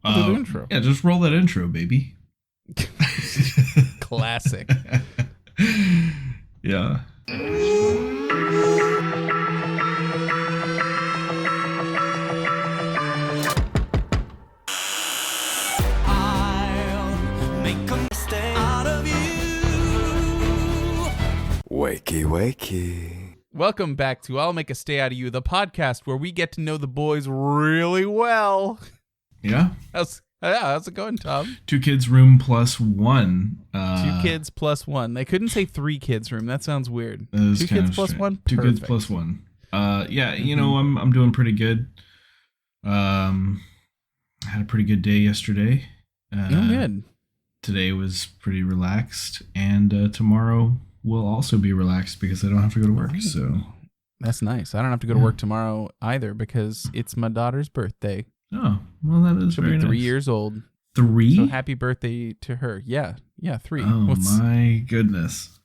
I'll do the intro. Yeah, just roll that intro, baby. Classic. Yeah. Wakey, wakey. Welcome back to I'll Make a Stay Out of You, the podcast where we get to know the boys really well. Yeah. How's it going, Tom? 2 kids room plus 1. 2 kids plus 1. They couldn't say 3 kids room. That sounds weird. 2 kids plus strange. 1? 2 Perfect. kids plus 1. Yeah, you know, I'm doing pretty good. I had a pretty good day yesterday. Good. Today was pretty relaxed, and tomorrow will also be relaxed because I don't have to go to work. So that's nice. I don't have to go to work tomorrow either because it's my daughter's birthday. Oh, well, that is She'll very be 3 nice. years old. 3? So happy birthday to her. Yeah, 3. Oh, my goodness.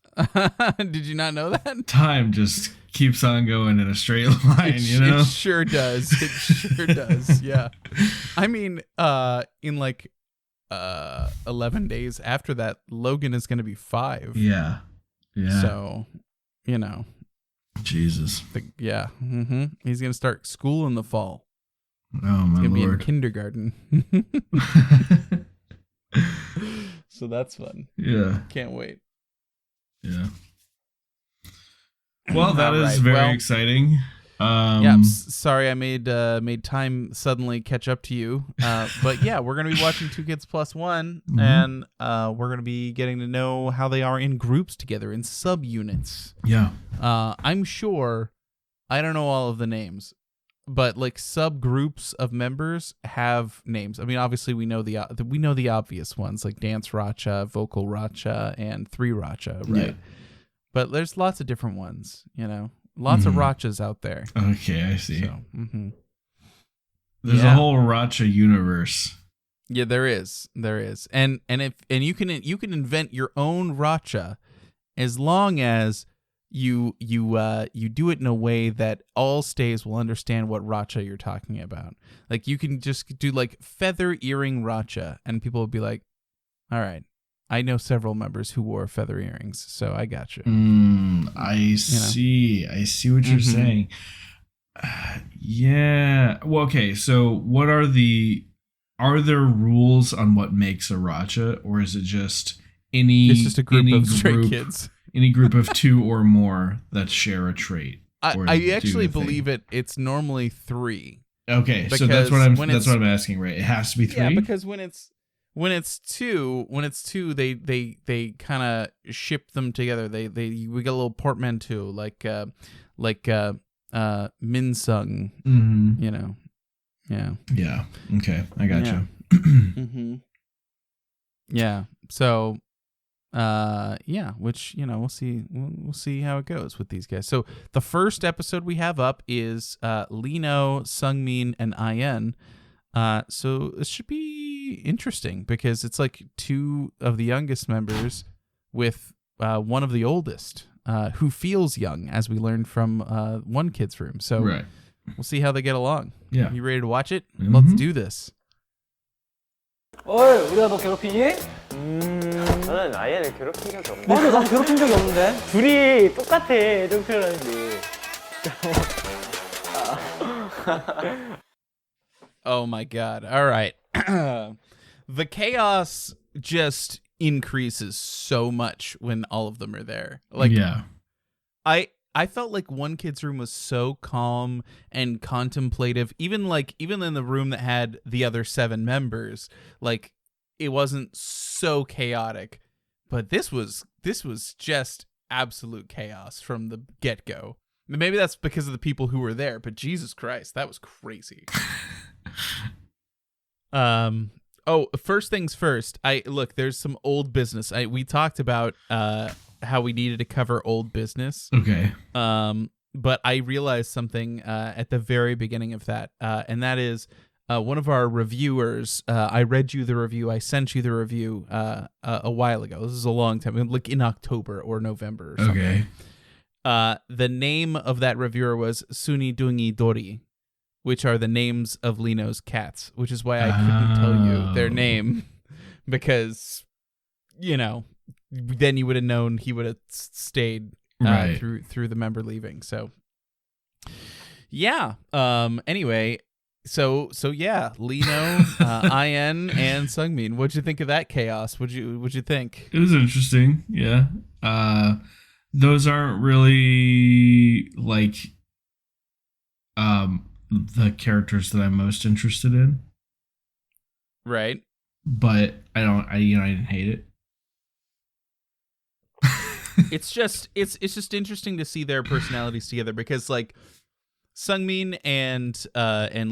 Did you not know that? Time just keeps on going in a straight line, you know? It sure does. It sure does. Yeah. I mean, in like 11 days after that, Logan is going to be 5. Yeah. Yeah. So, you know. Jesus. Yeah. Mm-hmm. He's going to start school in the fall. Oh, my He's going to be in Lord. kindergarten. So that's fun. Yeah. Can't wait. Yeah. Well, that is right. very exciting. Sorry I made time suddenly catch up to you. But yeah, we're gonna be watching 2 Kids Plus 1, Mm-hmm. and we're gonna be getting to know how they are in groups together, in subunits. Yeah. I'm sure I don't know all of the names, but like subgroups of members have names. I mean, obviously we know the obvious ones like Dance Racha, Vocal Racha, and 3 Racha, right? Yeah. But there's lots of different ones, you know. Lots of Rachas out there. Okay, I see. So, There's a whole Racha universe. Yeah, there is, and you can invent your own Racha, as long as you do it in a way that all stays will understand what Racha you're talking about. Like you can just do like feather earring Racha, and people will be like, "All right, I know several members who wore feather earrings, so I got you." I see. I see what you're saying. Yeah. Well, okay. So, what are there rules on what makes a Racha, or is it just It's just a group of straight kids. Any group of 2 or more that share a trait? I actually believe it's normally 3. Okay, so that's what I'm asking, right? It has to be 3. Yeah, because when it's two, they kind of ship them together. We get a little portmanteau like Minsung, you know. Yeah. Yeah. Okay, I got you. Mm-hmm. Yeah. So, which, you know, we'll see how it goes with these guys. So the first episode we have up is Lino, Sungmin, and Ian. So it should be interesting because it's like 2 of the youngest members with one of the oldest, who feels young, as we learned from 1 Kids Room. So we'll see how they get along. Yeah. You ready to watch it? Let's do this. 어이, 우리가 너 괴롭히니? 저는 아이를 괴롭힌 적이 없는데. 맞아, 나도 괴롭힌 적이 없는데. 둘이 똑같아, 좀 표현하는데. Oh my God. All right. The chaos just increases so much when all of them are there. Like, yeah. I felt like 1 Kids Room was so calm and contemplative, even in the room that had the other 7 members, like it wasn't so chaotic, but this was just absolute chaos from the get-go. Maybe that's because of the people who were there, but Jesus Christ, that was crazy. First things first. There's some old business. We talked about how we needed to cover old business. Okay. But I realized something at the very beginning of that, and that is one of our reviewers. I read you the review. I sent you the review a while ago. This is a long time, like in October or November or something. Okay. The name of that reviewer was Suni Dungi Dori. which are the names of Lino's cats, which is why I couldn't tell you their name because, then you would have known he would have stayed through the member leaving. So, yeah. Anyway, so yeah, Lino, IN, and Sungmin. What'd you think of that chaos? What'd you think? It was interesting. Yeah. Those aren't really like the characters that I'm most interested in. Right. But I didn't hate it. It's just interesting to see their personalities together because like Sungmin and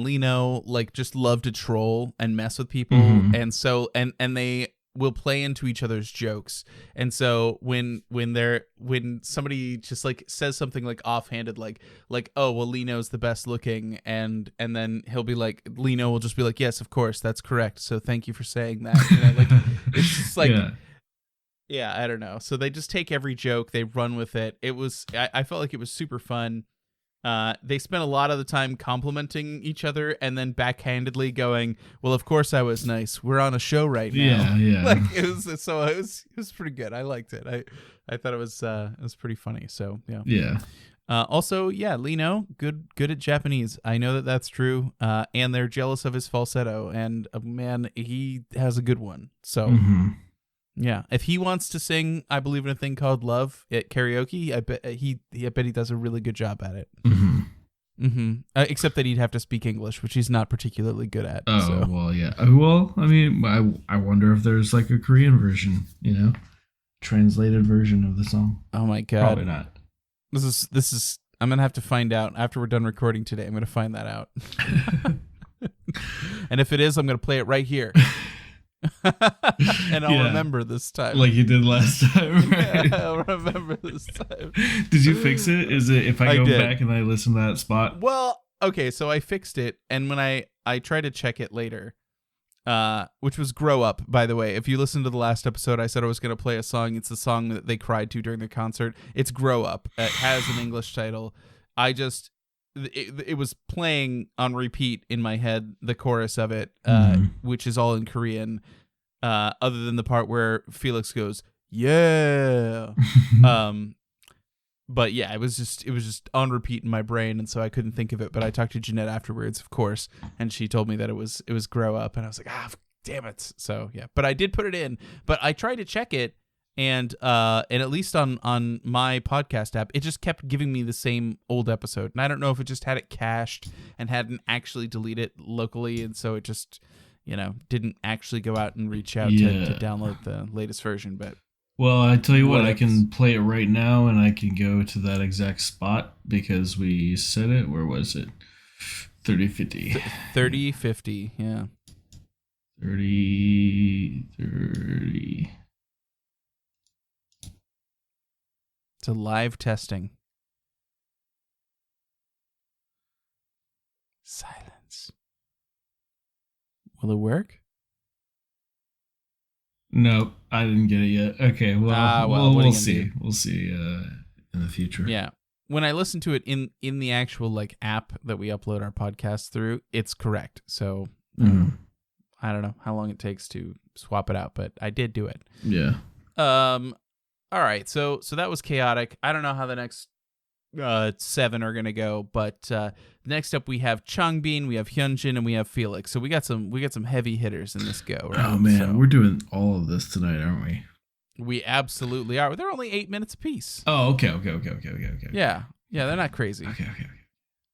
Lino like just love to troll and mess with people, and so and they will play into each other's jokes. And so when somebody just like says something like offhanded like oh well Lino's the best looking, and then he'll be like, Lino will just be like, yes of course that's correct, so thank you for saying that, like it's just like yeah, I don't know. So they just take every joke, they run with it. I felt like it was super fun. They spent a lot of the time complimenting each other and then backhandedly going, well, of course I was nice. We're on a show right now. Yeah. Like it was pretty good. I liked it. I thought it was pretty funny. So yeah. Yeah. Also, yeah, Lino, good at Japanese. I know that that's true. And they're jealous of his falsetto, and man, he has a good one. So yeah, if he wants to sing "I Believe in a Thing Called Love" at karaoke, I bet he does a really good job at it. Except that he'd have to speak English, which he's not particularly good at. Oh so. Well, yeah. Well, I mean, I wonder if there's like a Korean version, translated version of the song. Oh my god, probably not. This is. I'm gonna have to find out after we're done recording today. I'm gonna find that out. And if it is, I'm gonna play it right here. And I'll remember this time, like you did last time. Right? Yeah, I'll remember this time. Did you fix it? Is it if I go back and I listen to that spot? Well, okay, so I fixed it, and when I tried to check it later, which was "Grow Up," by the way. If you listen to the last episode, I said I was going to play a song. It's the song that they cried to during the concert. It's "Grow Up." It has an English title. It was playing on repeat in my head, the chorus of it, which is all in Korean, other than the part where Felix goes, yeah. But yeah, it was just on repeat in my brain, and so I couldn't think of it. But I talked to Jeanette afterwards, of course, and she told me that it was "Grow Up," and I was like, damn it. So yeah, but I did put it in. But I tried to check it, and at least on my podcast app, it just kept giving me the same old episode, and I don't know if it just had it cached and hadn't actually deleted it locally, and so it just didn't actually go out and reach out to download the latest version. But well, I tell you what, I can play it right now, and I can go to that exact spot because we said it. Where was it? 3050. 3050, yeah. 30. It's a live testing. Silence. Will it work? Nope, I didn't get it yet. Okay, well, we'll see. Do? We'll see in the future. Yeah. When I listen to it in the actual like app that we upload our podcast through, it's correct. So I don't know how long it takes to swap it out, but I did do it. Yeah. All right. So that was chaotic. I don't know how the next 7 are gonna go, but next up we have Changbin, we have Hyunjin, and we have Felix. So we got some heavy hitters in this go. Right? Oh man, we're doing all of this tonight, aren't we? We absolutely are. They're only 8 minutes apiece. Oh, okay. Yeah, they're not crazy. Okay.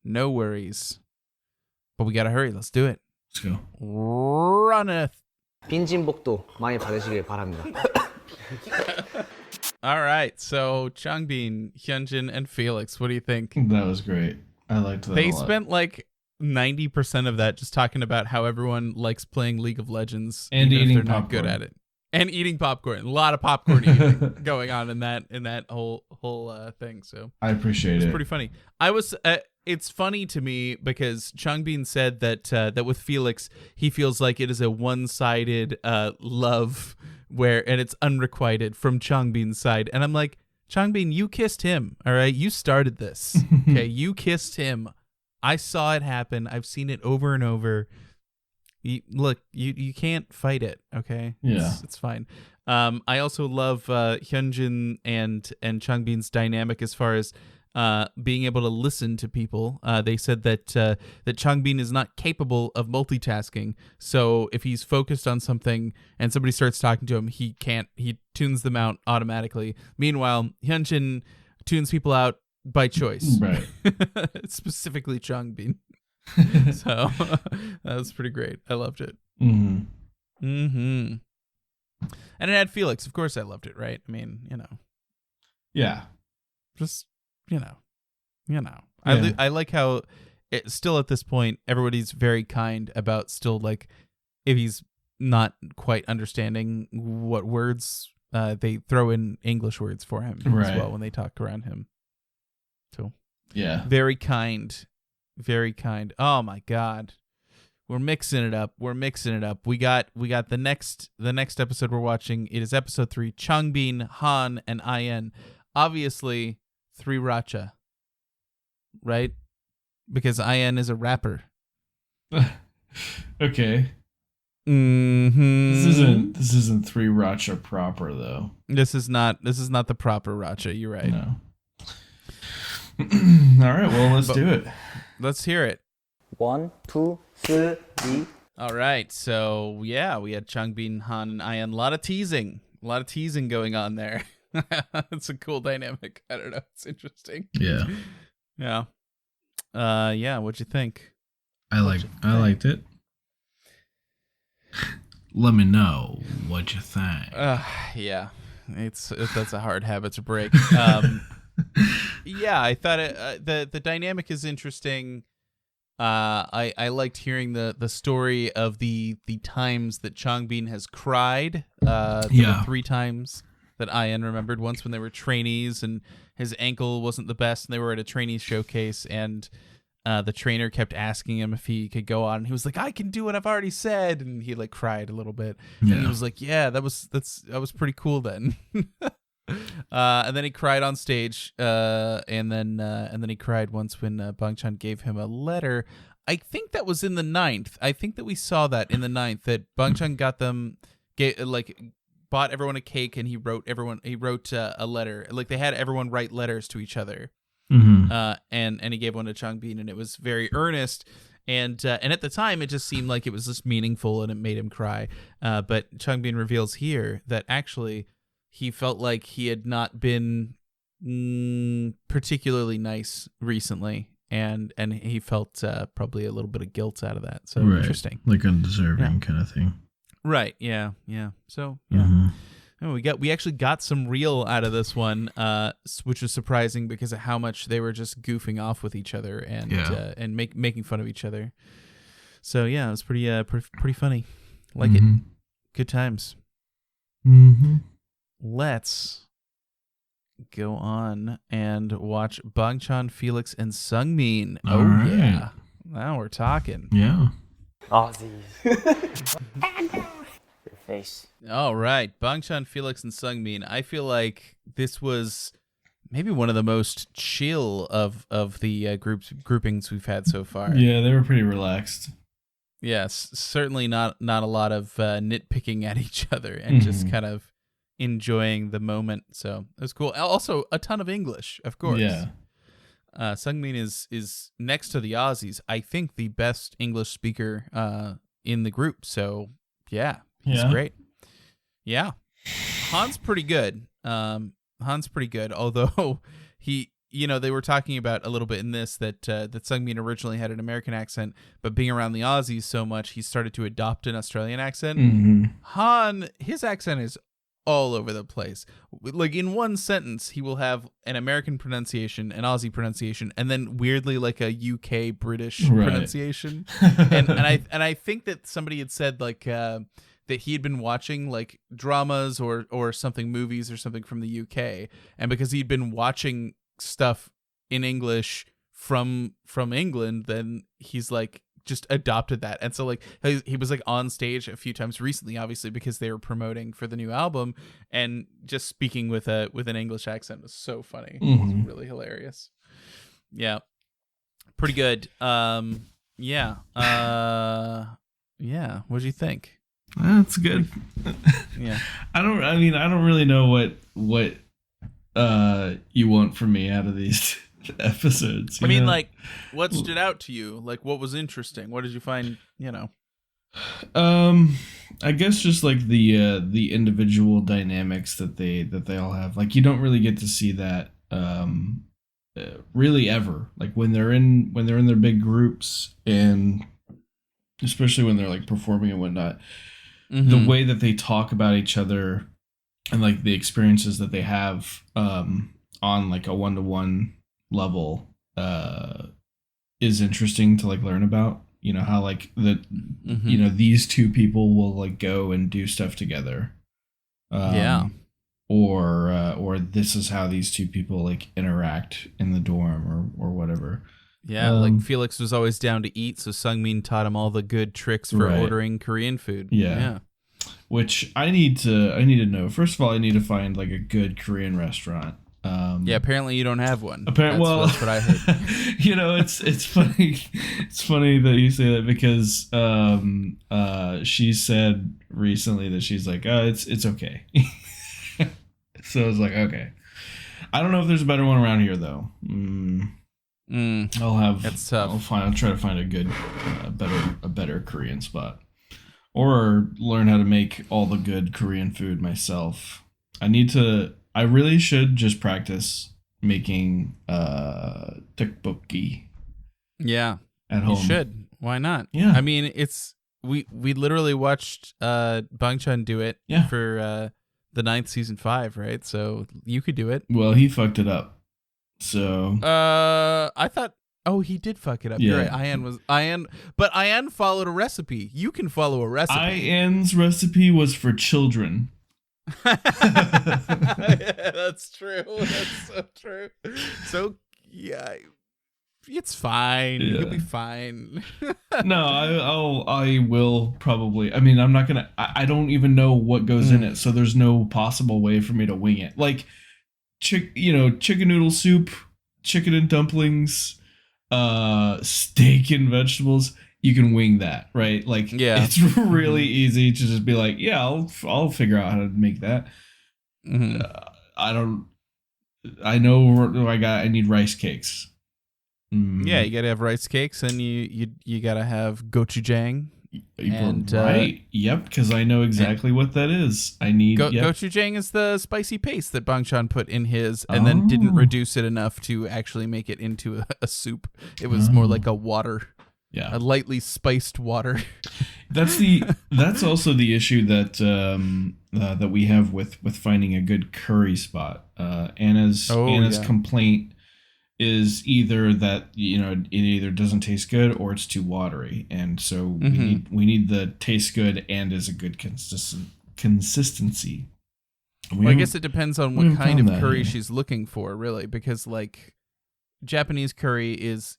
No worries. But we gotta hurry. Let's do it. Let's go. Runneth. 빈진복도 많이 받으시길 바랍니다. All right, so Changbin, Hyunjin, and Felix, what do you think? That was great. I liked that. They a lot. spent like 90% of that just talking about how everyone likes playing League of Legends and even eating if they're popcorn. not good at it, and eating popcorn. A lot of popcorn eating going on in that whole thing. So I appreciate it. It's pretty funny. It's funny to me because Changbin said that with Felix, he feels like it is a one-sided love and it's unrequited from Changbin's side. And I'm like, Changbin, you kissed him, all right? You started this, okay? You kissed him. I saw it happen. I've seen it over and over. You can't fight it, okay? Yeah. It's fine. I also love Hyunjin and Changbin's dynamic as far as being able to listen to people. They said that Changbin is not capable of multitasking. So if he's focused on something and somebody starts talking to him, he tunes them out automatically. Meanwhile, Hyunjin tunes people out by choice. Right. Specifically Changbin. So that was pretty great. I loved it. And it had Felix. Of course I loved it, right? I mean, Yeah. just Yeah. I like how it still at this point everybody's very kind about still like if he's not quite understanding what words they throw in English words for him as well when they talk around him. So yeah, very kind. Oh my God, we're mixing it up. We got the next episode we're watching. It is episode 3. Changbin, Han, and In. Obviously, 3 Racha, right? Because In is a rapper. Okay. Mm-hmm. This isn't 3 Racha proper though. This is not the proper Racha. You're right. No. All right. Well, let's do it. Let's hear it. 1, 2, 3. All right. So yeah, we had Changbin, Han, and In. A lot of teasing going on there. It's a cool dynamic. I don't know. It's interesting. Yeah. Yeah. What'd you think? I liked it. Let me know what you think. Yeah. That's a hard habit to break. Yeah, I thought the dynamic is interesting. I liked hearing the story of the times that Changbin has cried. There were 3 times that In remembered. Once when they were trainees and his ankle wasn't the best, and they were at a trainee showcase, and the trainer kept asking him if he could go on, and he was like, "I can do what I've already said," and he like cried a little bit. Yeah. And he was like, "Yeah, that was pretty cool then." And then he cried on stage, and then he cried once when Bangchan gave him a letter. I think that was in the 9th. I think that we saw that in the 9th that Bangchan bought everyone a cake, and he wrote a letter. Like they had everyone write letters to each other. Mm-hmm. And he gave one to Changbin, and it was very earnest. And at the time, it just seemed like it was just meaningful, and it made him cry. But Changbin reveals here that actually he felt like he had not been particularly nice recently, and he felt probably a little bit of guilt out of that. So interesting, like undeserving kind of thing. Right? Yeah. So yeah. Mm-hmm. We actually got some real out of this one, which was surprising because of how much they were just goofing off with each other and making fun of each other. So yeah, it was pretty funny. Like it. Good times. Mm-hmm. Let's go on and watch Bangchan, Felix, and Sungmin. All right. Yeah, now we're talking. Yeah. Aussies. Your face. All right, Bangchan, Felix, and Sungmin. I feel like this was maybe one of the most chill of the groupings we've had so far. Yeah, they were pretty relaxed. Yes, certainly not a lot of nitpicking at each other and just kind of enjoying the moment. So it was cool. Also, a ton of English, of course. Yeah. Sungmin is next to the Aussies, I think, the best English speaker in the group. So yeah, he's great. Yeah, Han's pretty good. Although they were talking about a little bit in this that Sungmin originally had an American accent, but being around the Aussies so much, he started to adopt an Australian accent. Mm-hmm. Han, his accent is all over the place. Like in one sentence, he will have an American pronunciation, an Aussie pronunciation, and then weirdly like a UK British pronunciation. and I think that somebody had said like that he had been watching like dramas or something, movies or something from the UK, and because he'd been watching stuff in English from England, then he's like just adopted that. And so like he was like on stage a few times recently, obviously because they were promoting for the new album, and just speaking with an English accent was so funny. It was really hilarious. Yeah. Pretty good. Yeah. Yeah. What do you think? That's good. Yeah. I don't really know what you want from me out of these episodes. I mean, like, what stood out to you? Like, what was interesting? What did you find? I guess just like the individual dynamics that they all have. Like, you don't really get to see that really ever. Like when they're in their big groups, and especially when they're like performing and whatnot, the way that they talk about each other and like the experiences that they have on like a 1-to-1 level is interesting to like learn about. You know how like these two people will like go and do stuff together. Or this is how these two people like interact in the dorm or whatever. Yeah, like Felix was always down to eat, so Sungmin taught him all the good tricks for ordering Korean food. Yeah. Which I need to know. First of all, I need to find like a good Korean restaurant. Yeah, apparently you don't have one. That's what I heard. It's funny. It's funny that you say that because she said recently that she's like, oh, it's okay. So I was like, okay. I don't know if there's a better one around here though. That's tough. I'll try to find a good, better Korean spot, or learn how to make all the good Korean food myself. I really should just practice making tteokbokki. Yeah, at home. You should. Why not? Yeah. I mean, we literally watched Bangchan do it for the 9th season 5, right? So you could do it. Well, he fucked it up. So I thought, he did fuck it up. Yeah. You're right. But Ayan followed a recipe. You can follow a recipe. Ayan's recipe was for children. That's true. That's so true. So yeah, it's fine. Yeah. You'll be fine. No, I will probably. I mean, I'm not gonna. I don't even know what goes in it, so there's no possible way for me to wing it. Like, chicken noodle soup, chicken and dumplings, steak and vegetables. You can wing that, right? Like, it's really easy to just be like, yeah, I'll figure out how to make that. I know I need rice cakes. Yeah, you gotta have rice cakes, and you gotta have gochujang. Right. Yep, because I know exactly what that is. I need gochujang is the spicy paste that Bangchan put in his, and then didn't reduce it enough to actually make it into a soup. It was more like a water. Yeah, a lightly spiced water. That's also the issue that that we have with finding a good curry spot. Anna's complaint is either that it either doesn't taste good or it's too watery, and so we need the taste good and is a good consistency. Well, I guess it depends on what kind of curry she's looking for, really, because like Japanese curry is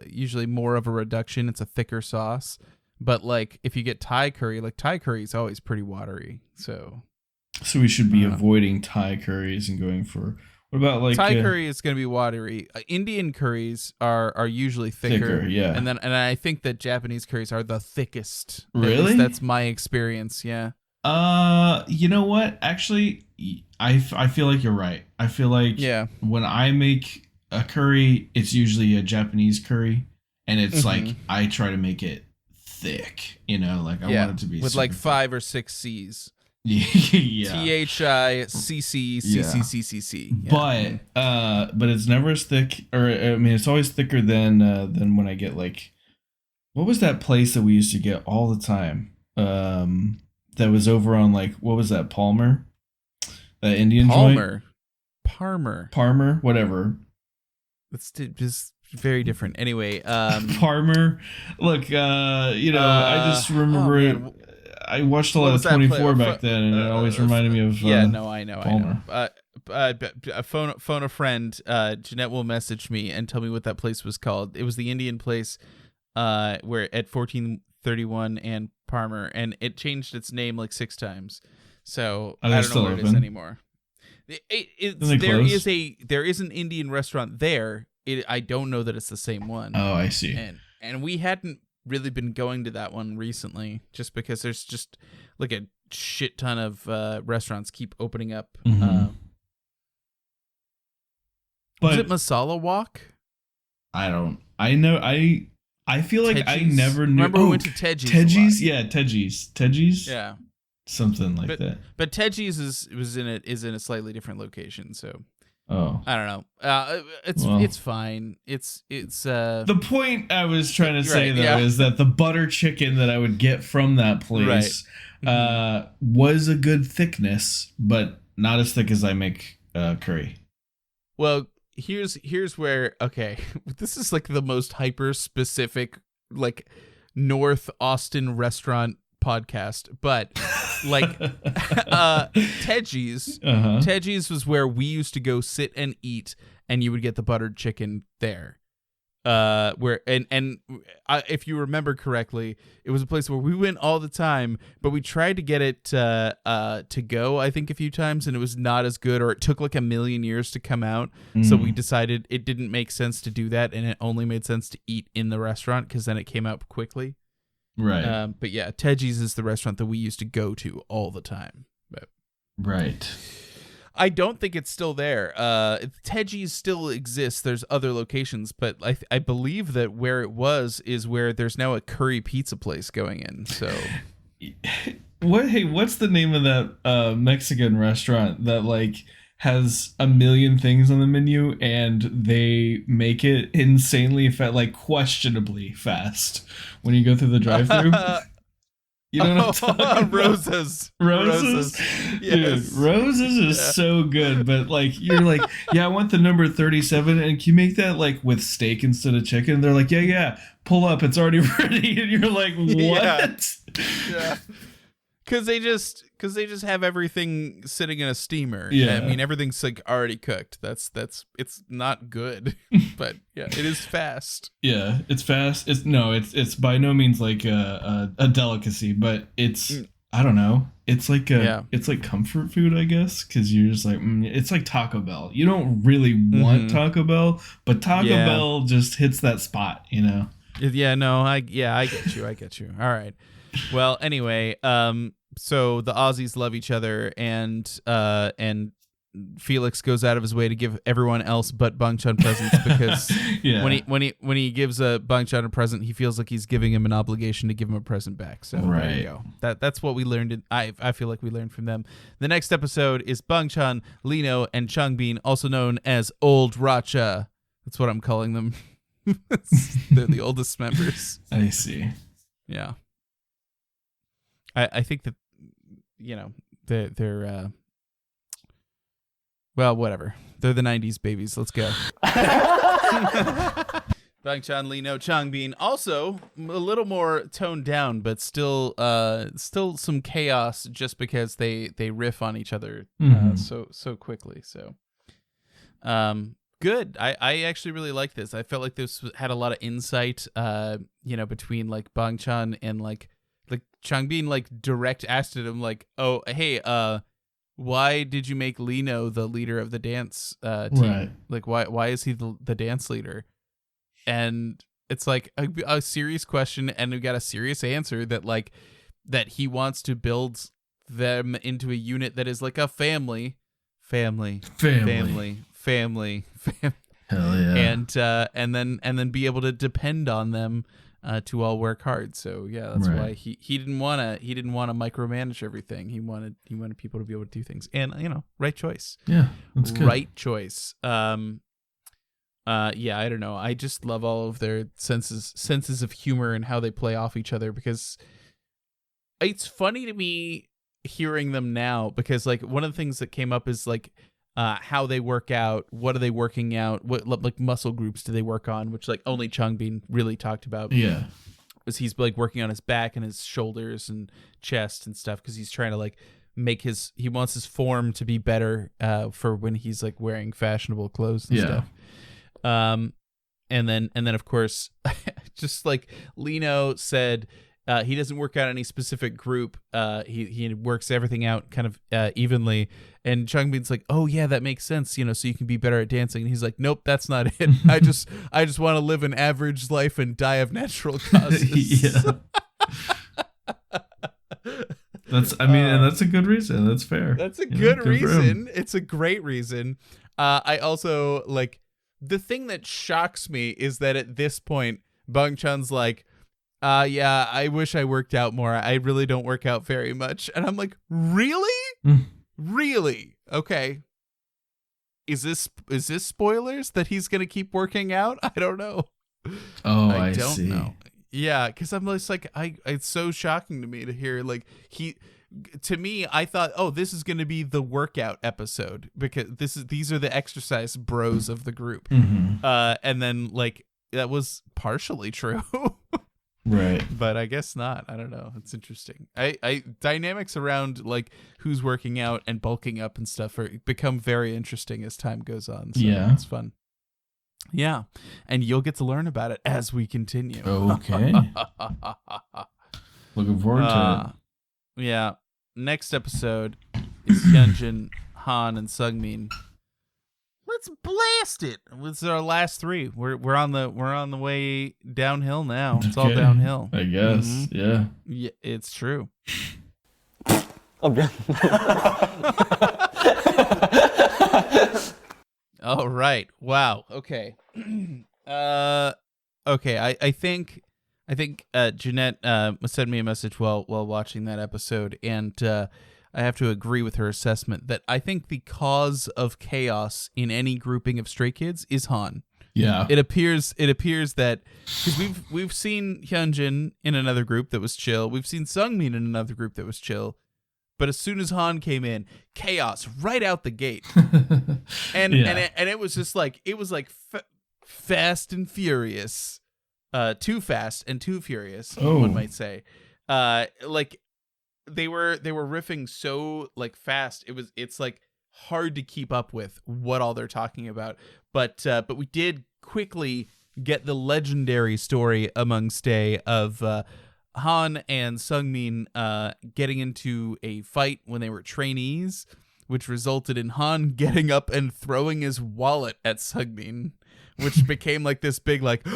usually more of a reduction. It's a thicker sauce, but like if you get Thai curry is always pretty watery. So we should be avoiding Thai curries and going for, what about like Thai curry is going to be watery. Indian curries are usually thicker. Yeah, and I think that Japanese curries are the thickest. Really, that's my experience. Yeah. You know what? Actually, I feel like you're right. I feel like when I make a curry, it's usually a Japanese curry, and it's like I try to make it thick, like I want it to be with like 5 or 6 C's. Yeah. THICC. But it's never as thick, or I mean, it's always thicker than when I get like, what was that place that we used to get all the time? That was over on like, what was that, Palmer? That Indian joint? Parmer, whatever. It's just very different. Anyway, Parmer. Look, I just remember I watched a lot of 24 back then, and it always reminded me of Palmer. I know. Phone a friend. Jeanette will message me and tell me what that place was called. It was the Indian place where at 1431 and Parmer, and it changed its name like 6 times. So I don't know where it is anymore. There is an Indian restaurant there. I don't know that it's the same one. Oh, I see. And we hadn't really been going to that one recently, just because there's just like a shit ton of restaurants keep opening up. Mhm. Was But it Masala Walk? I know. I feel like I Teji's? never knew. Remember we went to Teji's a Teji's, lot. yeah, Teji's, Yeah, something like that. but Teji's is in a slightly different location, so Oh, I don't know. It's fine. It's the point I was trying to say Right, though yeah. is that the butter chicken that I would get from that place was a good thickness, but not as thick as I make curry. well. Here's where, okay, this is like the most hyper specific like North Austin restaurant podcast, but like Teji's Teji's was where we used to go sit and eat, and you would get the buttered chicken there. Where if you remember correctly, it was a place where we went all the time, but we tried to get it to go, I think, a few times, and it was not as good, or it took like a million years to come out. So we decided it didn't make sense to do that, and it only made sense to eat in the restaurant because then it came out quickly. Right. But yeah, Teji's is the restaurant that we used to go to all the time. But Right. I don't think it's still there. Teji's still exists. There's other locations, but I believe that where it was is where there's now a curry pizza place going in. So, what's the name of that Mexican restaurant that like has a million things on the menu and they make it insanely like questionably fast when you go through the drive-thru? You know what I'm talking about? Roses. Yes. Dude, Roses is so good, but like you're like, yeah, I want the number 37, and can you make that like with steak instead of chicken? And they're like, yeah, pull up, it's already ready, and you're like, what? Yeah. Because they just have everything sitting in a steamer. Yeah. I mean, everything's like already cooked. That's it's not good, but yeah, it is fast. Yeah, it's fast. It's by no means like a delicacy, but it's I don't know. It's like it's like comfort food, I guess, because you're just like it's like Taco Bell. You don't really want Taco Bell, but Taco Bell just hits that spot, you know. Yeah, no, I get you. All right. Well, anyway, so the Aussies love each other, and Felix goes out of his way to give everyone else but Bang-chan presents because when he gives a Bang-chan a present, he feels like he's giving him an obligation to give him a present back. So there you go. That's what we learned. I feel like we learned from them. The next episode is Bang-chan, Lino, and Changbin, also known as Old Racha. That's what I'm calling them. They're the oldest members. I see. Yeah. I think that, you know, they're well, whatever. They're the 90s babies. Let's go. Bang-chan, Lino, Changbin. Also, a little more toned down, but still some chaos just because they riff on each other so quickly. So, good. I actually really like this. I felt like this had a lot of insight, between like Bang-chan and like Changbin like direct asked at him like, oh, hey, why did you make Lino the leader of the dance team? Right. Like, why is he the dance leader? And it's like a serious question, and we got a serious answer that he wants to build them into a unit that is like a family. Hell yeah. And then be able to depend on them to all work hard. So yeah, that's why he didn't want to micromanage everything. He wanted people to be able to do things, and right choice. Yeah, that's good. Right choice. Yeah, I don't know. I just love all of their senses of humor and how they play off each other, because it's funny to me hearing them now, because like one of the things that came up is like how they work out. What are they working out? What like muscle groups do they work on? Which like only Changbin really talked about. Yeah, was he's like working on his back and his shoulders and chest and stuff, because he's trying to like he wants his form to be better for when he's like wearing fashionable clothes and stuff. And then of course, just like Lino said, he doesn't work out any specific group. He works everything out kind of evenly. And Changbin's like, oh yeah, that makes sense, so you can be better at dancing. And he's like, nope, that's not it. I just want to live an average life and die of natural causes. Yeah. And that's a good reason. That's fair. That's a good reason. It's a great reason. I also like the thing that shocks me is that at this point, Bang Chan's like, yeah, I wish I worked out more. I really don't work out very much. And I'm like, really? Really? Okay. Is this spoilers that he's going to keep working out? I don't know. Oh, I don't see. know. Yeah, because I'm just like, it's so shocking to me to hear like to me, I thought, oh, this is going to be the workout episode because these are the exercise bros of the group. And then like that was partially true. Right. But I guess not. I don't know. It's interesting. I dynamics around like who's working out and bulking up and stuff become very interesting as time goes on. So yeah. It's fun. Yeah. And you'll get to learn about it as we continue. Okay. Looking forward to it. Yeah. Next episode is Hyunjin, Han, and Sungmin. Let's blast it. This is our last 3. We're on the way downhill now. It's all downhill. I guess. Yeah. Yeah, it's true. 미안. All right. Wow. Okay. Okay. I think Jeanette sent me a message while watching that episode, and I have to agree with her assessment that I think the cause of chaos in any grouping of Stray Kids is Han. Yeah. It appears that because we've seen Hyunjin in another group that was chill, we've seen Sungmin in another group that was chill, but as soon as Han came in, chaos right out the gate, and it was just like fast and furious, too fast and too furious, one might say, like they were riffing so like fast, it's like hard to keep up with what all they're talking about, but we did quickly get the legendary story among Stay of Han and Sungmin getting into a fight when they were trainees, which resulted in Han getting up and throwing his wallet at Sungmin, which became like this big like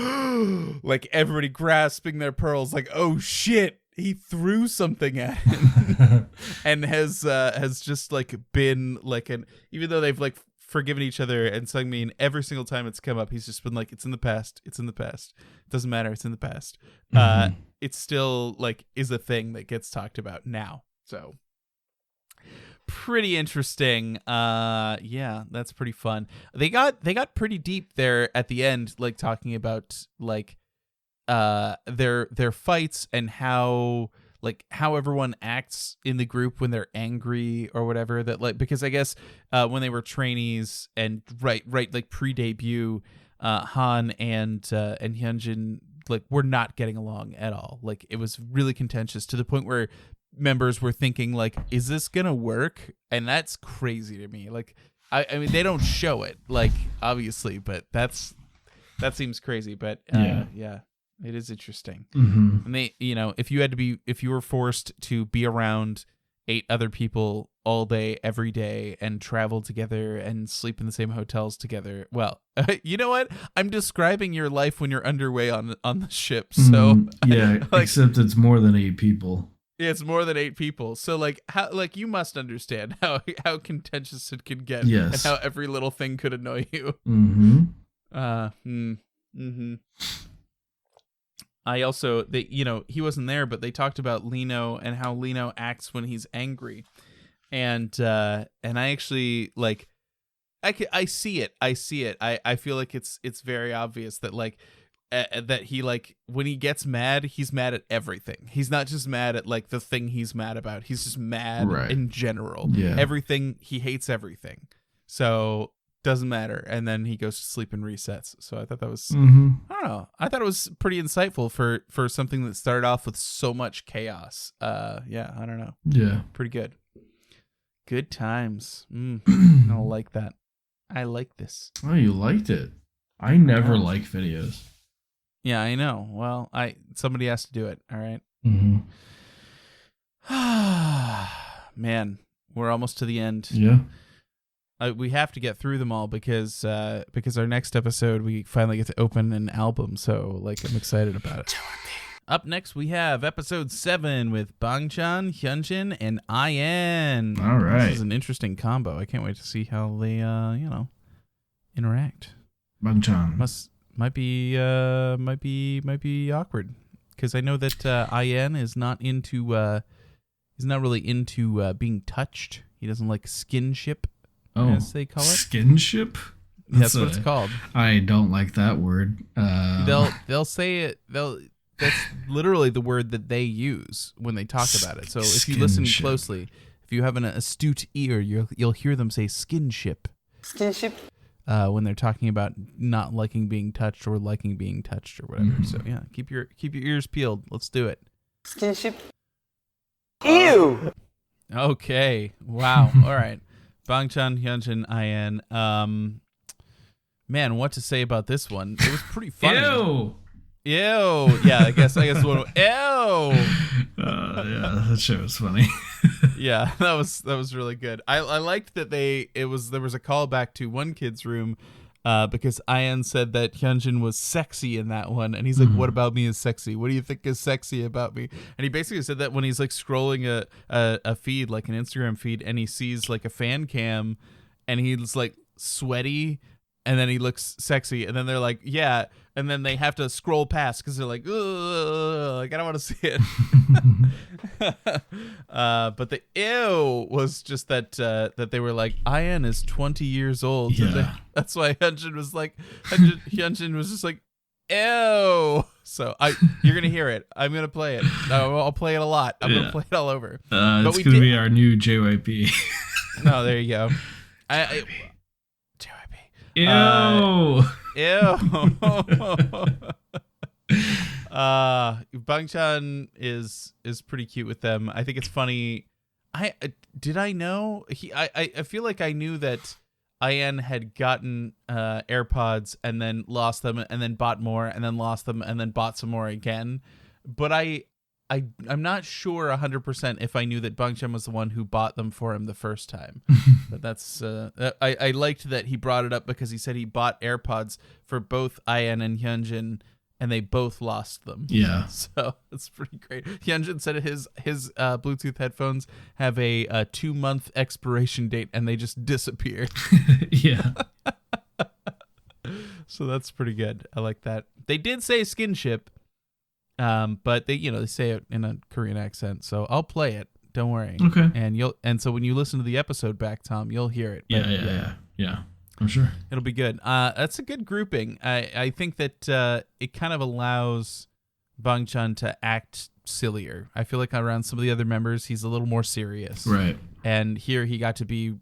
like everybody grasping their pearls like, oh shit, he threw something at him. And has just like been like even though they've like forgiven each other, and Sungmin every single time it's come up, he's just been like, it's in the past, it doesn't matter, it's in the past. It's still like is a thing that gets talked about now, so pretty interesting. Yeah, that's pretty fun. They got pretty deep there at the end, like talking about like their fights and how everyone acts in the group when they're angry or whatever, that like, because I guess when they were trainees and right like pre-debut, Han and Hyunjin like were not getting along at all. Like it was really contentious to the point where members were thinking like, is this gonna work? And that's crazy to me. Like I mean they don't show it like obviously, but that seems crazy. But yeah. It is interesting. And they, if you were forced to be around 8 other people all day, every day, and travel together and sleep in the same hotels together, well, you know what? I'm describing your life when you're underway on the ship. So yeah, like, except it's more than 8 people. It's more than 8 people. So like how you must understand how contentious it could get. Yes. And how every little thing could annoy you. I also, he wasn't there, but they talked about Lino and how Lino acts when he's angry, and I actually like, I see it. I feel like it's very obvious that like that he like when he gets mad, he's mad at everything. He's not just mad at like the thing he's mad about. He's just mad in general. Yeah. Everything, he hates everything. So. Doesn't matter, and then he goes to sleep and resets. So I thought that was I don't know. I thought it was pretty insightful for something that started off with so much chaos. Yeah, I don't know. Yeah, pretty good. Good times. I like that. I like this. Oh, you liked it. I never like videos. Yeah, I know. Well, somebody has to do it. All right. Mm-hmm. Man, we're almost to the end. Yeah. We have to get through them all because our next episode we finally get to open an album. So like I'm excited about it. Up next we have episode 7 with Bangchan, Hyunjin, and IN. All right. This is an interesting combo. I can't wait to see how they interact. Bangchan. Might be awkward because I know that IN is not really into being touched. He doesn't like skinship. As they call it, skinship. That's what it's called. I don't like that word. They'll say it. That's literally the word that they use when they talk about it. So if you listen closely, if you have an astute ear, you'll hear them say skinship. Skinship? When they're talking about not liking being touched or liking being touched or whatever. Mm-hmm. So yeah, keep your ears peeled. Let's do it. Skinship. Ew. Okay. Wow. All right. Bangchan, Hyunjin, IN. Man, what to say about this one? It was pretty funny. Ew. Yeah, I guess one. Ew. Yeah, that shit was funny. Yeah, that was really good. I liked that there was a callback to one kid's room, because IN said that Hyunjin was sexy in that one, and he's like, "What about me is sexy? What do you think is sexy about me?" And he basically said that when he's like scrolling a feed, like an Instagram feed, and he sees like a fan cam, and he's like sweaty, and then he looks sexy, and then they're like, "Yeah," and then they have to scroll past because they're like, "Ugh, like I don't want to see it." But the ew was just that they were like, IN is 20 years old. Yeah. That's why Hyunjin was just like, ew. So you're gonna hear it. I'm gonna play it. I'll play it a lot. I'm gonna play it all over. It's gonna be our new JYP. No, there you go. JYP. Ew. Bangchan is pretty cute with them. I think it's funny. I feel like I knew that IN had gotten AirPods and then lost them and then bought more and then lost them and then bought some more again. But I'm not sure 100% if I knew that Bangchan was the one who bought them for him the first time. But that's I liked that he brought it up because he said he bought AirPods for both IN and Hyunjin, and they both lost them. Yeah. So it's pretty great. Hyunjin said his Bluetooth headphones have a 2-month expiration date, and they just disappear. Yeah. So that's pretty good. I like that. They did say skinship, but they say it in a Korean accent. So I'll play it. Don't worry. Okay. And so when you listen to the episode back, Tom, you'll hear it. Yeah. I'm sure it'll be good. That's a good grouping. I think that it kind of allows Bangchan to act sillier. I feel like around some of the other members, he's a little more serious. Right. And here he got to be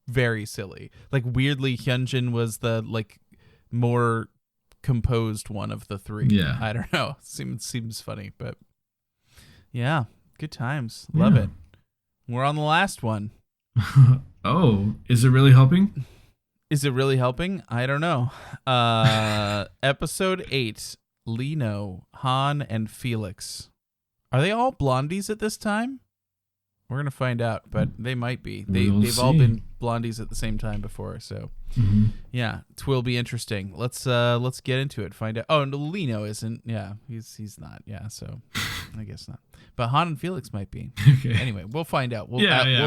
very silly. Like weirdly, Hyunjin was the like more composed one of the three. Yeah. I don't know. Seems funny, but yeah, good times. Love it. We're on the last one. Oh, is it really helping? Is it really helping? I don't know. Episode 8, Lino, Han, and Felix. Are they all blondies at this time? We're going to find out, but they might be. They've all been blondies at the same time before, so yeah, it will be interesting. Let's get into it. Find out. Oh, no, Lino isn't. Yeah, he's not. Yeah, so I guess not. But Han and Felix might be. Okay. Anyway, we'll find out. We'll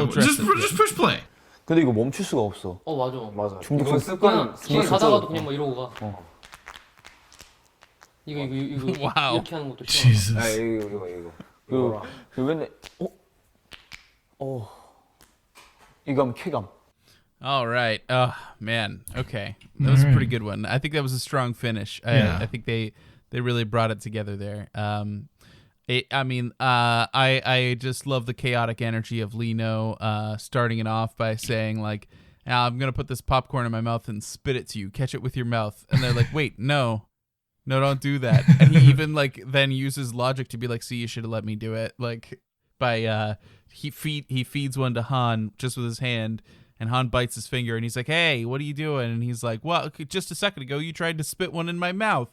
just push play. 근데 이거 멈출 수가 없어. 맞아. 중독성 습관 사다가도 그냥 뭐 이러고 가. 이거 와우. 이렇게 하는 것도 Jesus. 아 이거. 그 맨날 이감 쾌감. All right. Oh man. Okay, that was a pretty good one. I think that was a strong finish. I think they really brought it together there. I just love the chaotic energy of Lino starting it off by saying like, I'm going to put this popcorn in my mouth and spit it to you. Catch it with your mouth. And they're like, wait, no, don't do that. And he even like then uses logic to be like, see, you should have let me do it. Like by he feeds one to Han just with his hand. And Han bites his finger, and he's like, "Hey, what are you doing?" And he's like, "Well, just a second ago, you tried to spit one in my mouth."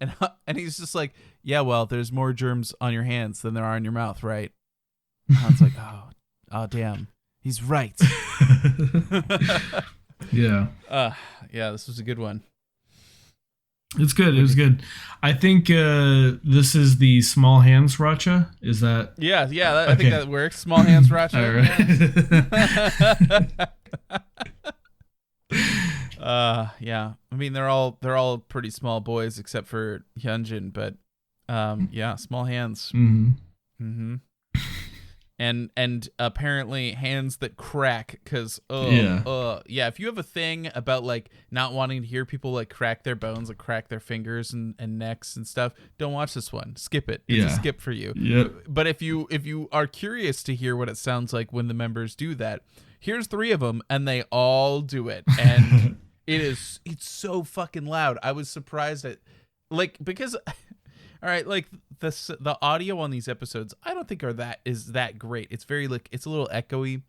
and he's just like, "Yeah, well, there's more germs on your hands than there are in your mouth, right?" And Han's like, "Oh, damn, he's right." Yeah. Yeah, this was a good one. It's good. It was good. I think this is the small hands sriracha. Is that? Yeah, I think that works. Small hands sriracha. All right. Yeah. I mean, they're all pretty small boys except for Hyunjin, but yeah, small hands. Mm-hmm. And apparently hands that crack, because if you have a thing about like not wanting to hear people like crack their bones, like crack their fingers and necks and stuff, don't watch this one. Skip it. It's a skip for you. Yep. But if you are curious to hear what it sounds like when the members do that, here's 3 of them, and they all do it, and it's so fucking loud. I was surprised at, like, because all right, like the audio on these episodes, I don't think is that great. It's very like, it's a little echoey,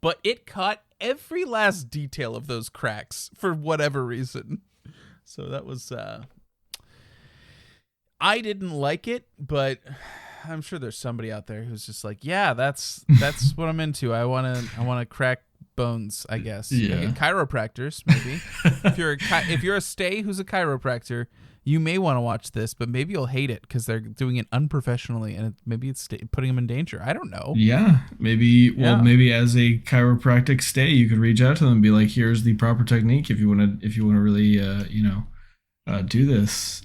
but it caught every last detail of those cracks for whatever reason. So that was I didn't like it, but I'm sure there's somebody out there who's just like, yeah, that's what I'm into. I want to crack bones, I guess. Yeah. Like chiropractors, maybe. if you're a stay who's a chiropractor, you may want to watch this, but maybe you'll hate it because they're doing it unprofessionally, and maybe it's putting them in danger. I don't know. Yeah, maybe. Well, maybe as a chiropractic stay, you could reach out to them and be like, "Here's the proper technique if you want to really, do this."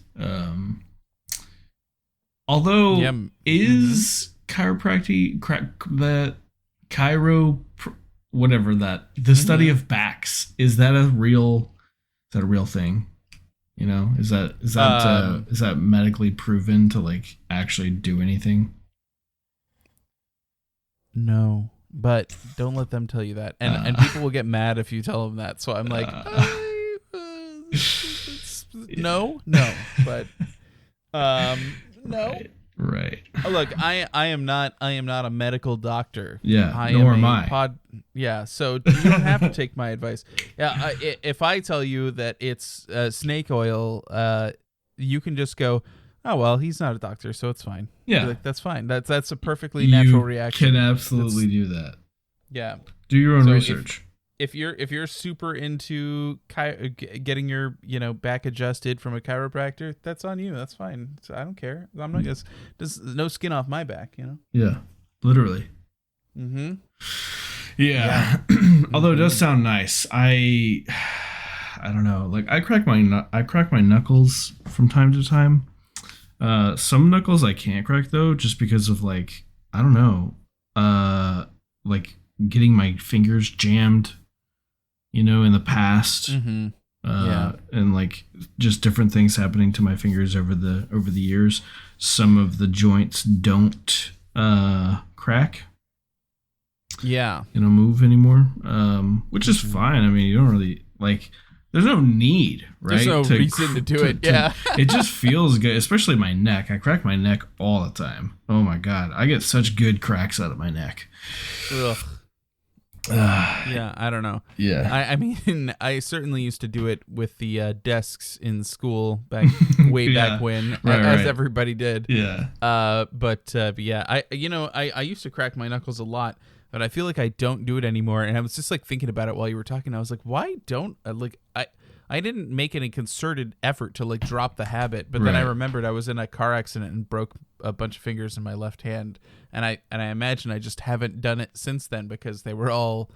Although is chiropractic the study of backs, is that a real thing? You know, is that medically proven to like actually do anything? No, but don't let them tell you that, and people will get mad if you tell them that. So I'm like, no, but no. Right. Look, I am not a medical doctor. Yeah, nor am I. So you don't have to take my advice. Yeah, if I tell you that it's snake oil, you can just go, oh well, he's not a doctor, so it's fine. Yeah, like, that's fine. That's a perfectly natural reaction. You can absolutely do that. Yeah. Do your own research. If you're super into getting your back adjusted from a chiropractor, that's on you. That's fine. So I don't care. I'm not. There's no skin off my back. Yeah, literally. Mm-hmm. Yeah. Although it does sound nice. I don't know. Like I crack my knuckles from time to time. Some knuckles I can't crack though, just because of like, I don't know. Like getting my fingers jammed, in the past. Mm-hmm. And like just different things happening to my fingers over the years. Some of the joints don't crack. Yeah. Move anymore. Which is fine. I mean, you don't really like, there's no need, right? There's no reason to do it. Yeah. It just feels good, especially my neck. I crack my neck all the time. Oh my God. I get such good cracks out of my neck. Ugh. Yeah, I don't know. Yeah. I mean, I certainly used to do it with the desks in school back back when, as everybody did. Yeah. But yeah, I used to crack my knuckles a lot, but I feel like I don't do it anymore. And I was just like thinking about it while you were talking. I was like, why don't I didn't make any concerted effort to like drop the habit, but then I remembered I was in a car accident and broke a bunch of fingers in my left hand, and I imagine I just haven't done it since then because they were all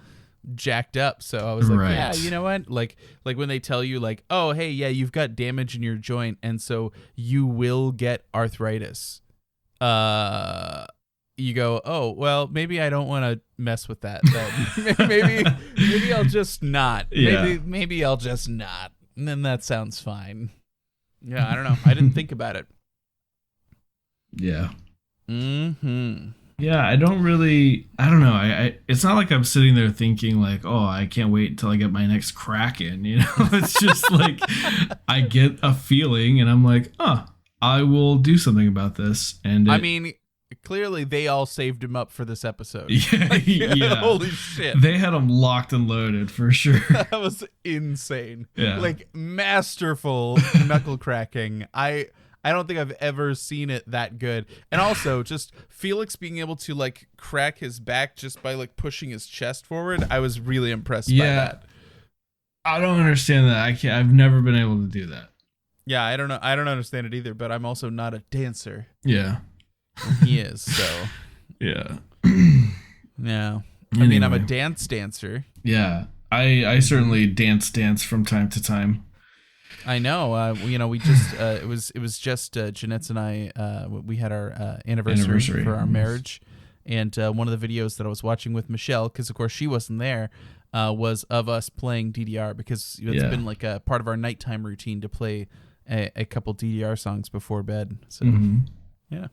jacked up. So I was like, yeah, you know what? Like when they tell you like, oh, hey, yeah, you've got damage in your joint, and so you will get arthritis. You go, oh, well, maybe I don't want to mess with that. maybe I'll just not. Maybe I'll just not. And then that sounds fine. Yeah, I don't know. I didn't think about it. Yeah. Mm-hmm. Yeah, I don't know. I it's not like I'm sitting there thinking like, oh, I can't wait until I get my next crack in, It's just like I get a feeling and I'm like, oh, I will do something about this. And I mean, clearly they all saved him up for this episode. Yeah. Holy shit. They had him locked and loaded for sure. That was insane. Yeah. Like masterful knuckle cracking. I don't think I've ever seen it that good. And also just Felix being able to like crack his back just by like pushing his chest forward. I was really impressed by that. I don't understand that. I've never been able to do that. Yeah, I don't know. I don't understand it either, but I'm also not a dancer. Yeah. And he is, so Yeah. yeah. Anyway. I mean, I'm a dancer. Yeah. I certainly dance from time to time. I know. We just it was just Jeanette's and I. We had our anniversary for our marriage, and one of the videos that I was watching with Michelle, because of course she wasn't there, was of us playing DDR, because it's been like a part of our nighttime routine to play a couple DDR songs before bed. So yeah,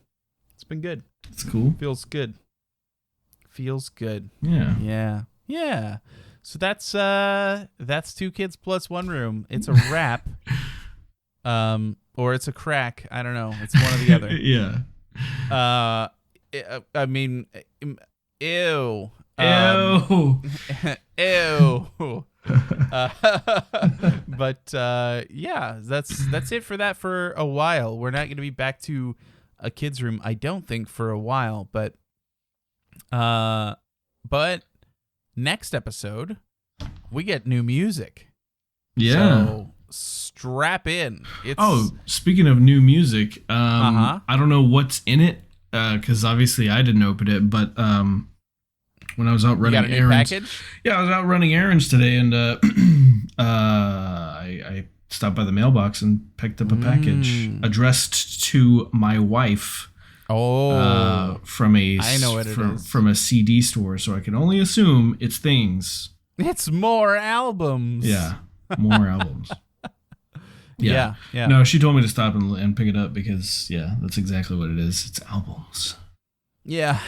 it's been good. It's cool. Feels good. Yeah. Yeah. So that's 2 Kids Plus 1 Room. It's a wrap. Or it's a crack. I don't know. It's one or the other. Yeah. I mean, ew. Ew. But yeah, that's it for that for a while. We're not going to be back to a kids room, I don't think, for a while, but next episode we get new music. Yeah. So strap in. Speaking of new music, I don't know what's in it, because obviously I didn't open it, but when I was out running errands, package? Yeah, I was out running errands today, and I stopped by the mailbox and picked up a package addressed to my wife. From a I know what it is. From a CD store, so I can only assume it's things. It's more albums. Yeah, more albums. Yeah. No, she told me to stop and pick it up because that's exactly what it is. It's albums. Yeah.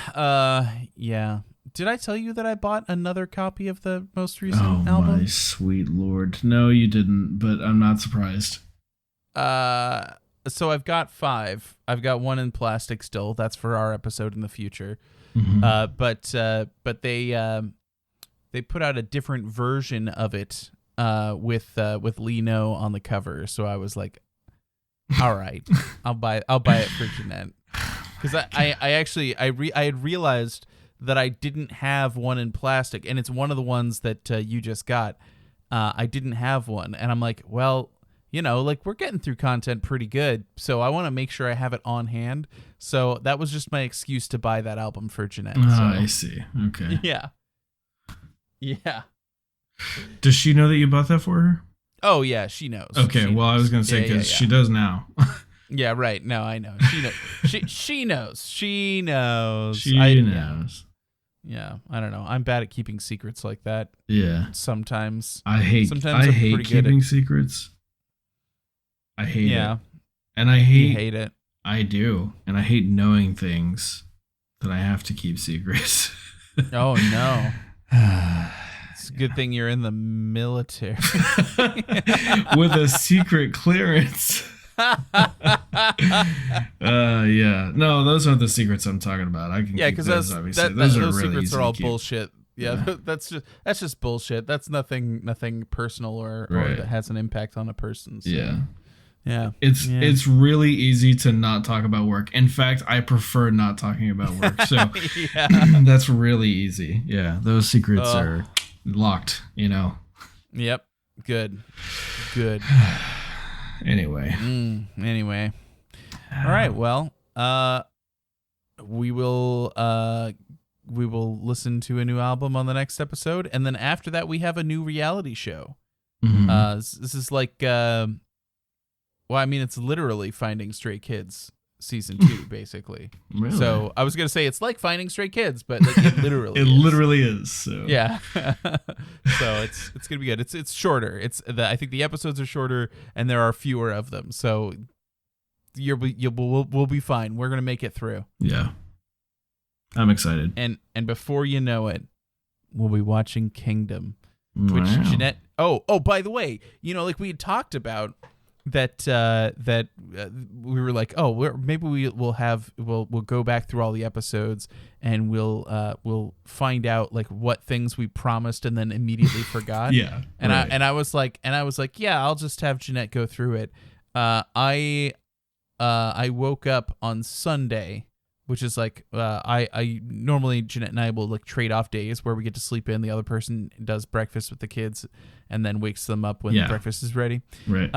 Yeah. Did I tell you that I bought another copy of the most recent album? Oh my sweet lord! No, you didn't, but I'm not surprised. So I've got 5. I've got one in plastic still. That's for our episode in the future. Mm-hmm. But they put out a different version of it with Lino on the cover. So I was like, all right, I'll buy it for Jeanette, because I had realized that I didn't have one in plastic, and it's one of the ones that you just got. I didn't have one, and I'm like, well, like we're getting through content pretty good, so I want to make sure I have it on hand. So that was just my excuse to buy that album for Jeanette. I see. Okay. Yeah. Does she know that you bought that for her? Oh yeah, she knows. Okay, she well, knows. I was gonna say because she does now. Yeah, right. No, I know. She knows. She knows. She knows. She knows. Yeah, I don't know. I'm bad at keeping secrets like that. Yeah. Sometimes. I hate keeping secrets. I hate it. And I hate it. I do. And I hate knowing things that I have to keep secrets. Oh no. It's a good thing you're in the military. With a secret clearance. Yeah. No, those aren't the secrets I'm talking about. I can keep those, obviously. Those really secrets are all keep. Bullshit. Yeah, that's just bullshit. That's nothing personal or that has an impact on a person. So. Yeah. It's really easy to not talk about work. In fact, I prefer not talking about work. So that's really easy. Yeah, those secrets are locked, Yep. Good. Anyway. Anyway. All right. Well, we will listen to a new album on the next episode, and then after that, we have a new reality show. Mm-hmm. This is like, it's literally Finding Stray Kids season 2, basically. Really? So I was gonna say it's like Finding Stray Kids, but like it literally literally is. So. Yeah. So it's gonna be good. It's shorter. I think the episodes are shorter and there are fewer of them. So we'll be fine. We're gonna make it through. Yeah. I'm excited. And before you know it, we'll be watching Kingdom, which Jeanette. Oh, by the way, like we had talked about, we were like, oh, maybe we'll go back through all the episodes and we'll find out like what things we promised and then immediately forgot. Yeah. And right. I was like, yeah, I'll just have Jeanette go through it. I woke up on Sunday, which is like I normally Jeanette and I will like trade off days where we get to sleep in. The other person does breakfast with the kids and then wakes them up when breakfast is ready. Right.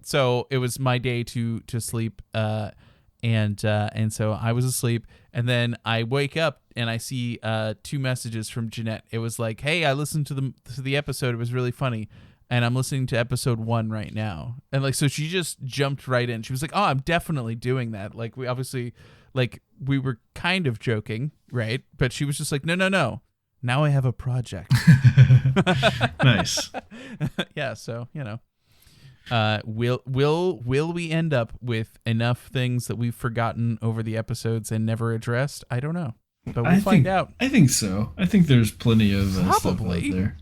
So it was my day to sleep, and so I was asleep, and then I wake up and I see 2 messages from Jeanette. It was like, "Hey, I listened to the episode. It was really funny, and I'm listening to episode 1 right now." And like, so she just jumped right in. She was like, "Oh, I'm definitely doing that." Like, we obviously, like, we were kind of joking, right? But she was just like, "No. Now I have a project." Nice. Yeah. So will we end up with enough things that we've forgotten over the episodes and never addressed? I don't know, but we'll find out. I think so. I think there's plenty of stuff out there.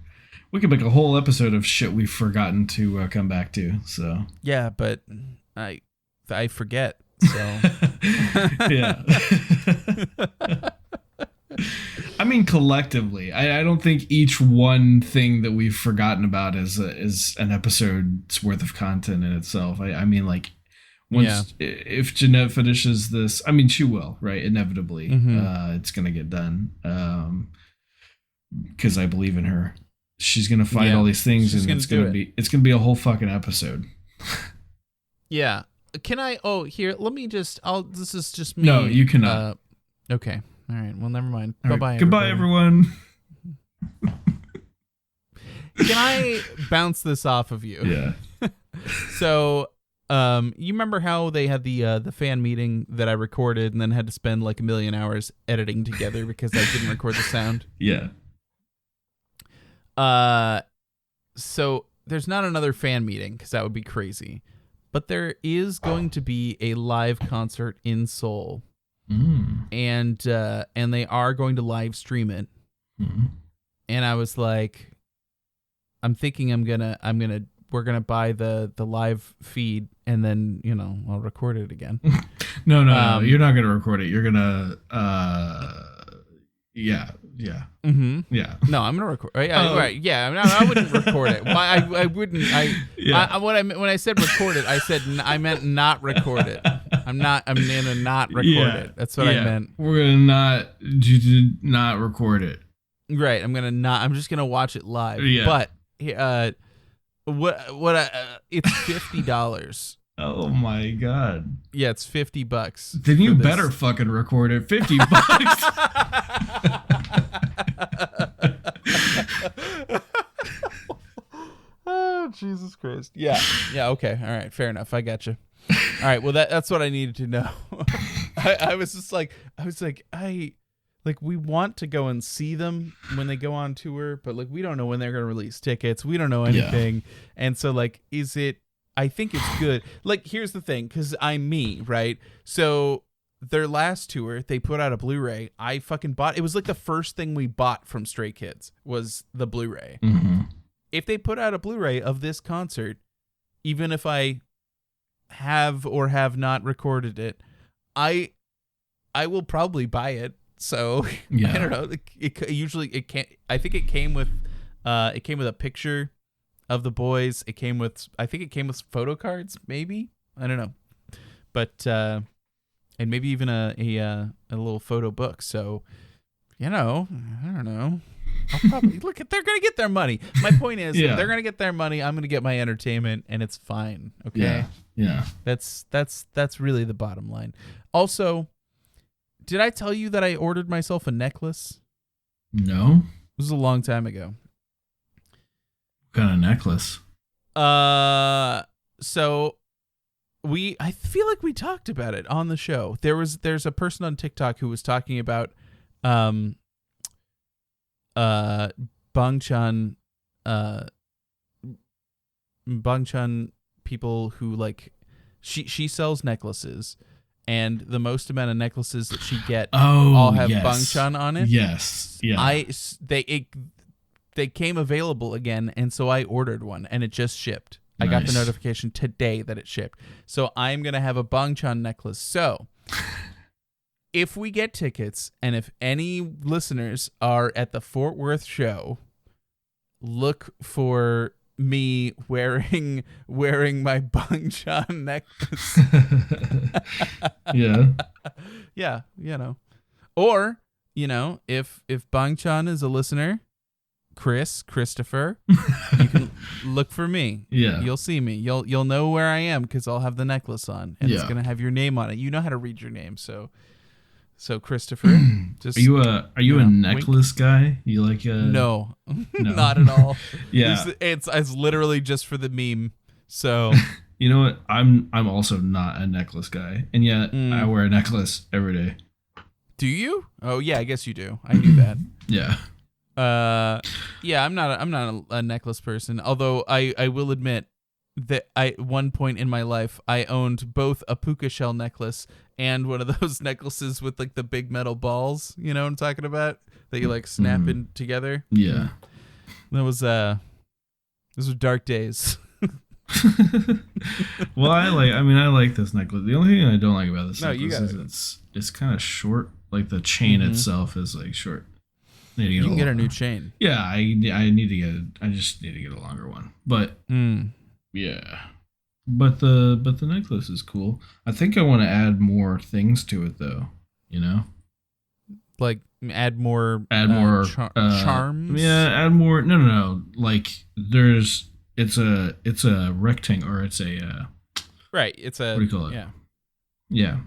We could make a whole episode of shit we've forgotten to come back to. So yeah, but I forget. So yeah. I mean, collectively, I don't think each one thing that we've forgotten about is an episode's worth of content in itself. I mean, like, if Jeanette finishes this, I mean, she will, right? Inevitably, it's gonna get done because I believe in her. She's gonna find all these things, and it's gonna be a whole fucking episode. Yeah. Can I? Oh, here. Let me just. This is just me. No, you cannot. Okay. All right. Well, never mind. All Bye-bye. right. Goodbye, everyone. Can I bounce this off of you? Yeah. So, you remember how they had the fan meeting that I recorded and then had to spend like 1 million hours editing together because I didn't record the sound? Yeah. So there's not another fan meeting because that would be crazy, but there is going to be a live concert in Seoul. And they are going to live stream it. And I was like, I'm thinking we're gonna buy the live feed and then I'll record it again. No, you're not gonna record it. You're gonna yeah. Yeah. No, I'm gonna record. Right. Yeah. I wouldn't record it. I wouldn't. When I said record it, I meant not record it. I'm gonna not record it. That's what I meant. We're gonna not record it. Right. I'm just gonna watch it live. Yeah. But it's $50. Oh my god. Yeah, it's $50. Then you better fucking record it. $50. Oh, Jesus Christ. Yeah. Okay. All right. Fair enough. I got you. All right. Well, that's what I needed to know. I was we want to go and see them when they go on tour, but like we don't know when they're going to release tickets. We don't know anything. Yeah. And so like, I think it's good. Like, here's the thing, because I'm me, right? So their last tour, they put out a Blu-ray. I fucking bought. It was like the first thing we bought from Stray Kids was the Blu-ray. If they put out a Blu-ray of this concert, even if I have or have not recorded it, I will probably buy it. So I don't know. It can't. I think it came with a picture of the boys. I think it came with photo cards. Maybe, I don't know, but and maybe even a little photo book. So I don't know. I'll probably look. They're gonna get their money. My point is, they're gonna get their money. I'm gonna get my entertainment, and it's fine. Okay. Yeah. That's really the bottom line. Also, did I tell you that I ordered myself a necklace? No. This was a long time ago. What kind of necklace? So I feel like we talked about it on the show. There's a person on TikTok who was talking about Bangchan people who like she sells necklaces, and the most amount of necklaces that she get all have Bangchan on it. Yes. Yeah. They came available again, and so I ordered one, and it just shipped. I got the Nice. notification today that it shipped. So I'm going to have a Bangchan necklace. So if we get tickets and if any listeners are at the Fort Worth show, look for me wearing my Bangchan necklace. Yeah. Yeah, Or, if Bangchan is a listener, Christopher, you can look for me. Yeah. You'll see me. You'll know where I am because I'll have the necklace on, and it's Yeah. gonna have your name on it. You know how to read your name, so Christopher, just Are you a wink. necklace guy? You like a No, No. not at all. Yeah. It's literally just for the meme. So You know what? I'm also not a necklace guy, and yet I wear a necklace every day. do you? Oh yeah, I guess you do. I knew that. Yeah. Yeah, I'm not a necklace person. Although I will admit that at one point in my life I owned both a puka shell necklace and one of those necklaces with like the big metal balls. You know what I'm talking about? That you like snap in together. Yeah. That was those were dark days. Well, I like this necklace. The only thing I don't like about this No, you necklace is it's kind of short. Like the chain itself is like short. Need to You can get a new longer. chain. Yeah, I need to get it. I just need to get a longer one. But yeah, but the necklace is cool. I think I want to add more things to it though. Like add more charms. Yeah, add more. No. Like it's a rectangle, or it's a Right. It's a what do you call it? Yeah. Yeah,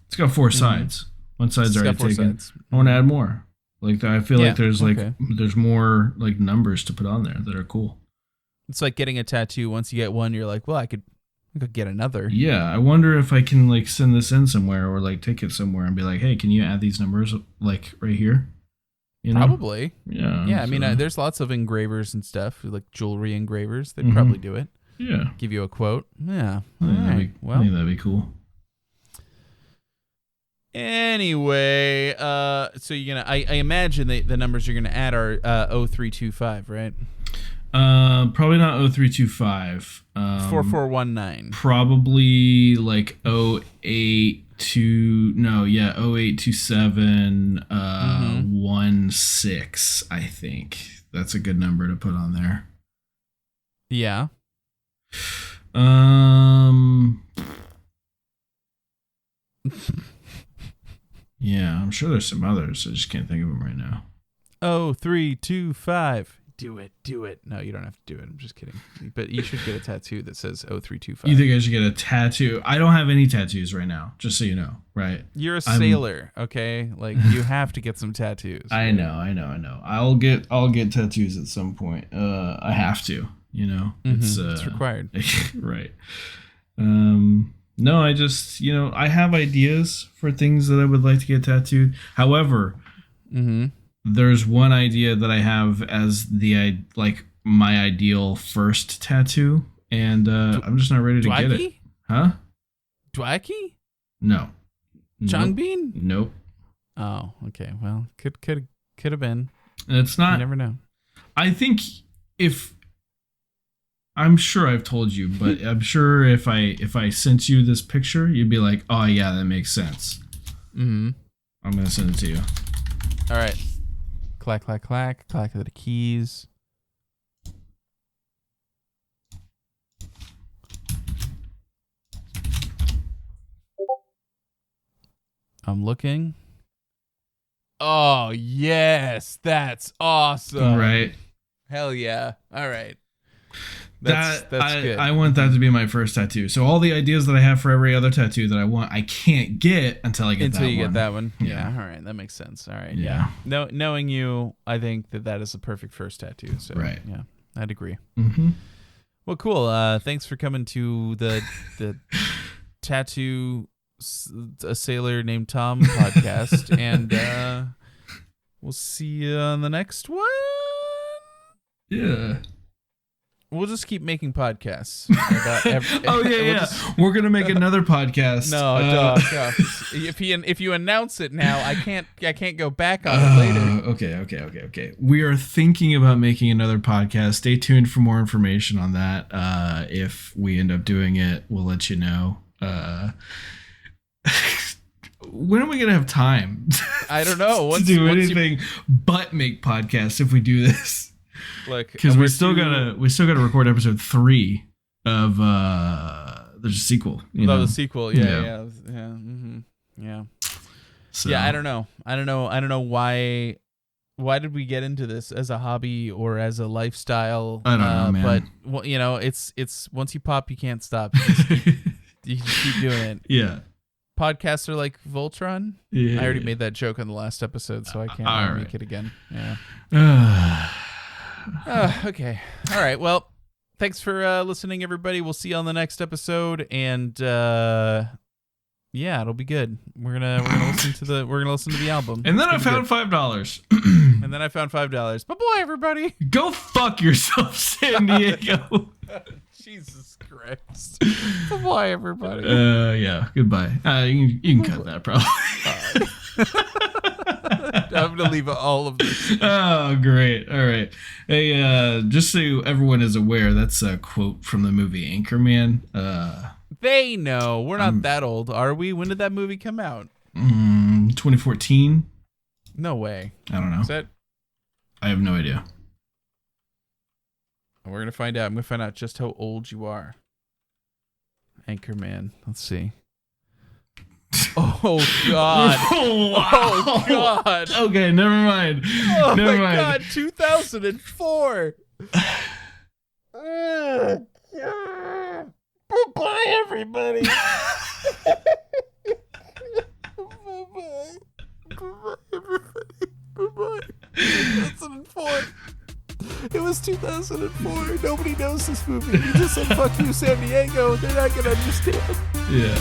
it's got 4 sides. One side's It's got already 4 taken. sides. I want to add more. Like I feel Yeah, like there's okay. there's more like numbers to put on there that are cool. It's like getting a tattoo. Once you get one, you're like, well, I could get another. Yeah, I wonder if I can like send this in somewhere or like take it somewhere and be like, hey, can you add these numbers like right here? Probably. Yeah. Yeah, I mean, so- there's lots of engravers and stuff, like jewelry engravers. They'd Mhm. probably do it. Yeah. Give you a quote. Yeah. I All think, right. I Well, think that'd be cool. anyway, so you're gonna. I imagine the numbers you're gonna add are 0325, right? Probably not 0325. 4419. Probably like 0827 16, I think. That's a good number to put on there. Yeah. Yeah, I'm sure there's some others. I just can't think of them right now. 0325. Do it. No, you don't have to do it. I'm just kidding. But you should get a tattoo that says 0325. You think I should get a tattoo? I don't have any tattoos right now, just so you know, right? You're a sailor, okay? Like you have to get some tattoos. I know. I'll get tattoos at some point. I have to, It's required. right. No, I just, I have ideas for things that I would like to get tattooed. However, there's one idea that I have as my ideal first tattoo, and I'm just not ready to get it. Huh? Dwaiki? No. Changbin? Nope. Oh, okay. Well, could have been. It's You not. never know. I think I'm sure I've told you, but I'm sure if I sent you this picture, you'd be like, "Oh yeah, that makes sense." I'm gonna send it to you. All right. Clack, clack, clack. Clack of the keys. I'm looking. Oh, yes. That's awesome. Right. Hell yeah. All right. That's good. I want that to be my first tattoo. So all the ideas that I have for every other tattoo that I want, I can't get until I get that one. Get that one. Yeah. All right. That makes sense. All right. Yeah. No, knowing you, I think that is the perfect first tattoo. So Right. yeah, I'd agree. Mm-hmm. Well, cool. Thanks for coming to the tattoo a sailor named Tom podcast, and we'll see you on the next one. Yeah. We'll just keep making podcasts. About We're gonna make another podcast. No, dog. If you announce it now, I can't go back on it later. Okay. We are thinking about making another podcast. Stay tuned for more information on that. If we end up doing it, we'll let you know. When are we gonna have time? I don't know. To do anything but make podcasts if we do this. Because we still gotta record episode 3 of there's a sequel. The sequel, yeah. So. Yeah, I don't know why did we get into this as a hobby or as a lifestyle? I don't know, man. But it's once you pop, you can't stop. You just keep doing it. Yeah. Podcasts are like Voltron. Yeah. I already made that joke in the last episode, so I can't make it again. Yeah. Okay. All right. Well, thanks for listening, everybody. We'll see you on the next episode, and it'll be good. We're gonna listen to the album. And then I found $5. And then I found $5. Bye bye, everybody. Go fuck yourself, San Diego. Jesus Christ. Bye bye, everybody. Yeah. Goodbye. You can cut that probably. I'm gonna leave all of this. Oh, great. All right. Hey, just so everyone is aware, that's a quote from the movie Anchorman. They know. We're not that old, are we? When did that movie come out? 2014. No way. I don't know. Is that? I have no idea. We're gonna find out. I'm gonna find out just how old you are. Anchorman. Let's see. Oh God! Oh God! Okay, never mind. Oh never my mind. God! 2004. Bye, everybody. Bye, everybody. Bye. 2004. It was 2004. Nobody knows this movie. You just said "fuck you, San Diego." They're not gonna understand. Yeah.